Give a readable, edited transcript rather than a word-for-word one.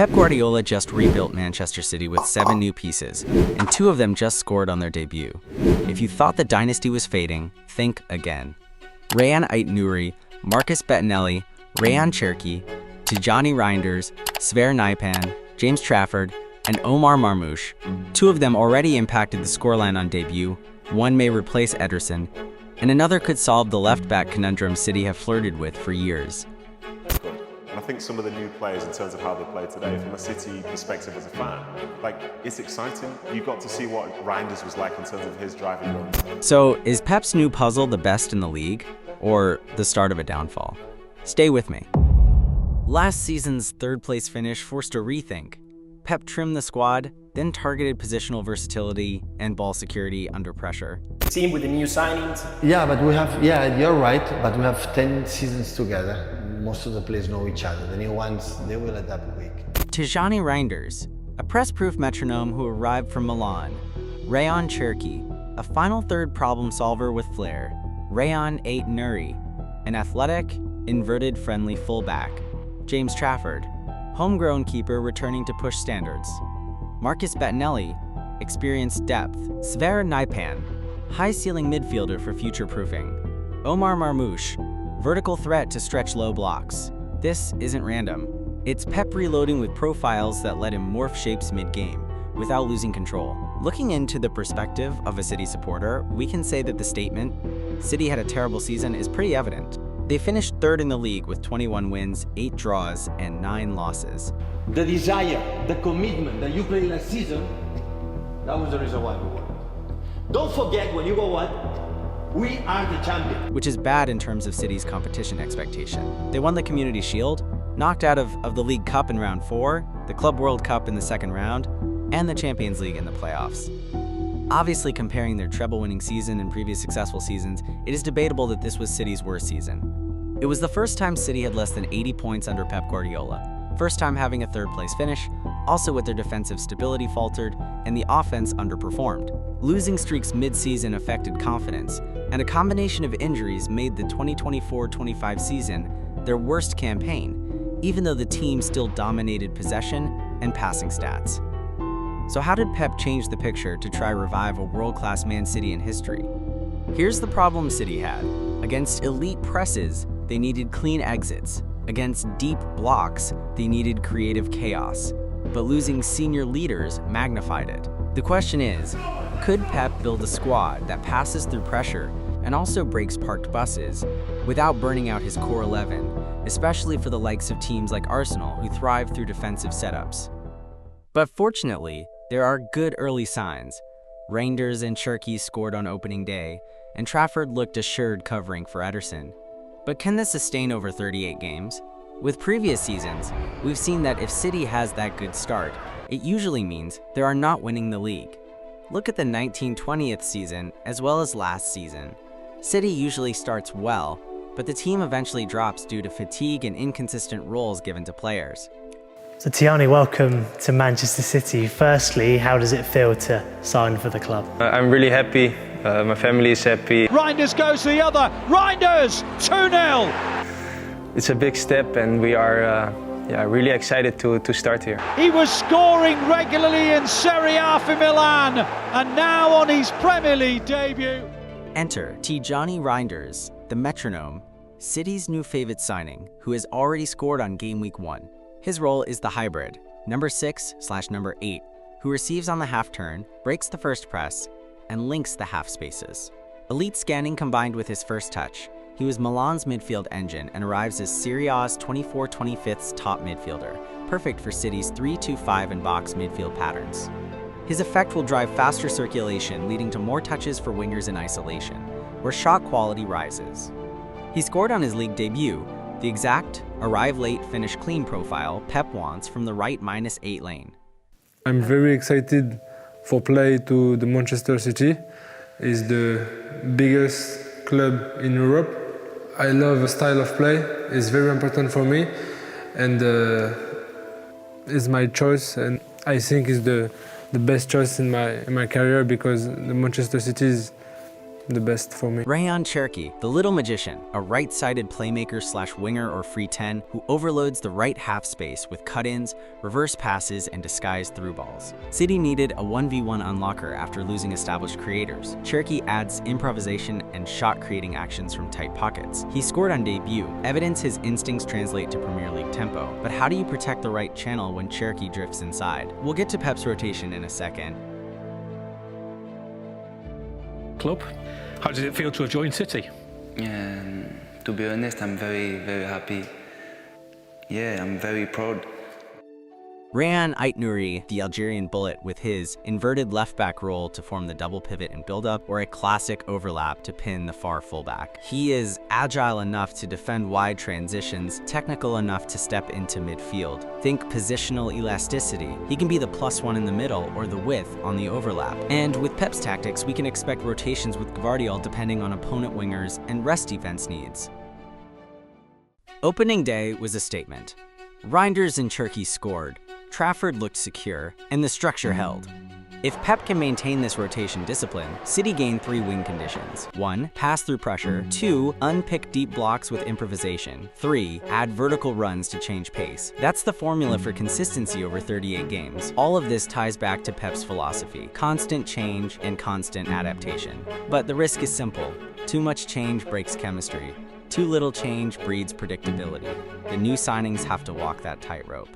Pep Guardiola just rebuilt Manchester City with 7 new pieces, and 2 of them just scored on their debut. If you thought the dynasty was fading, think again. Rayan Aït-Nouri, Marcus Bettinelli, Rayan Cherki, Tijjani Reijnders, Sverre Nypan, James Trafford, and Omar Marmoush. 2 of them already impacted the scoreline on debut, 1 may replace Ederson, and another could solve the left-back conundrum City have flirted with for years. And I think some of the new players, in terms of how they play today, from a City perspective as a fan, it's exciting. You got to see what Reijnders was like in terms of his driving run. So, is Pep's new puzzle the best in the league, or the start of a downfall? Stay with me. Last season's third-place finish forced a rethink. Pep trimmed the squad, then targeted positional versatility and ball security under pressure. Team with the new signings? Yeah, but you're right, but we have 10 seasons together. Most of the players know each other. The new ones, they will adapt quick. Tijjani Reijnders, a press-proof metronome who arrived from Milan. Rayan Cherki, a final third problem solver with flair. Rayan Aït-Nouri, an athletic, inverted friendly fullback. James Trafford, homegrown keeper returning to push standards. Marcus Bettinelli, experienced depth. Sverre Nypan, high-ceiling midfielder for future-proofing. Omar Marmoush, vertical threat to stretch low blocks. This isn't random. It's Pep reloading with profiles that let him morph shapes mid-game, without losing control. Looking into the perspective of a City supporter, we can say that the statement, "City had a terrible season," is pretty evident. They finished 3rd in the league with 21 wins, 8 draws, and 9 losses. The desire, the commitment that you played last season, that was the reason why we won. Don't forget when you go what? We are the champion. Which is bad in terms of City's competition expectation. They won the Community Shield, knocked out of the League Cup in round 4, the Club World Cup in the 2nd round, and the Champions League in the playoffs. Obviously, comparing their treble-winning season and previous successful seasons, it is debatable that this was City's worst season. It was the first time City had less than 80 points under Pep Guardiola, first time having a 3rd-place finish, also with their defensive stability faltered and the offense underperformed. Losing streaks mid-season affected confidence, and a combination of injuries made the 2024-25 season their worst campaign, even though the team still dominated possession and passing stats. So how did Pep change the picture to try revive a world-class Man City in history? Here's the problem City had. Against elite presses, they needed clean exits. Against deep blocks, they needed creative chaos. But losing senior leaders magnified it. The question is, could Pep build a squad that passes through pressure and also breaks parked buses without burning out his core 11, especially for the likes of teams like Arsenal who thrive through defensive setups? But fortunately, there are good early signs. Reijnders and Cherki scored on opening day, and Trafford looked assured covering for Ederson. But can this sustain over 38 games? With previous seasons, we've seen that if City has that good start, it usually means they are not winning the league. Look at the 1920th season as well as last season. City usually starts well, but the team eventually drops due to fatigue and inconsistent roles given to players. So Tijjani, welcome to Manchester City. Firstly, how does it feel to sign for the club? I'm really happy. My family is happy. Reijnders goes to the other. Reijnders, 2-0. It's a big step, and we are really excited to start here. He was scoring regularly in Serie A for Milan, and now on his Premier League debut. Enter Tijjani Reijnders, the metronome, City's new favorite signing, who has already scored on game week 1. His role is the hybrid, number 6/number 8, who receives on the half turn, breaks the first press, and links the half spaces. Elite scanning combined with his first touch, he was Milan's midfield engine and arrives as Serie A's 24-25th top midfielder, perfect for City's 3-2-5 and box midfield patterns. His effect will drive faster circulation, leading to more touches for wingers in isolation, where shot quality rises. He scored on his league debut, the exact, arrive late, finish clean profile Pep wants from the right -8 lane. I'm very excited for play to the Manchester City. It's the biggest club in Europe. I love the style of play. It's very important for me, and it's my choice. And I think it's the best choice in my career, because the Manchester City the best for me. Rayan Cherki, the little magician, a right-sided playmaker/winger or free 10 who overloads the right half space with cut-ins, reverse passes, and disguised through balls. City needed a 1v1 unlocker after losing established creators. Cherki adds improvisation and shot-creating actions from tight pockets. He scored on debut, evidence his instincts translate to Premier League tempo. But how do you protect the right channel when Cherki drifts inside? We'll get to Pep's rotation in a second. Club. How does it feel to have joined City? To be honest, I'm very, very happy. Yeah, I'm very proud. Rayan Aït-Nouri, the Algerian bullet, with his inverted left-back role to form the double pivot and build-up, or a classic overlap to pin the far fullback. He is agile enough to defend wide transitions, technical enough to step into midfield. Think positional elasticity. He can be the +1 in the middle or the width on the overlap. And with Pep's tactics, we can expect rotations with Guardiola depending on opponent wingers and rest defense needs. Opening day was a statement. Reijnders and Cherki scored. Trafford looked secure, and the structure held. If Pep can maintain this rotation discipline, City gain 3 win conditions. 1. Pass through pressure. 2. Unpick deep blocks with improvisation. 3. Add vertical runs to change pace. That's the formula for consistency over 38 games. All of this ties back to Pep's philosophy: constant change and constant adaptation. But the risk is simple. Too much change breaks chemistry. Too little change breeds predictability. The new signings have to walk that tightrope.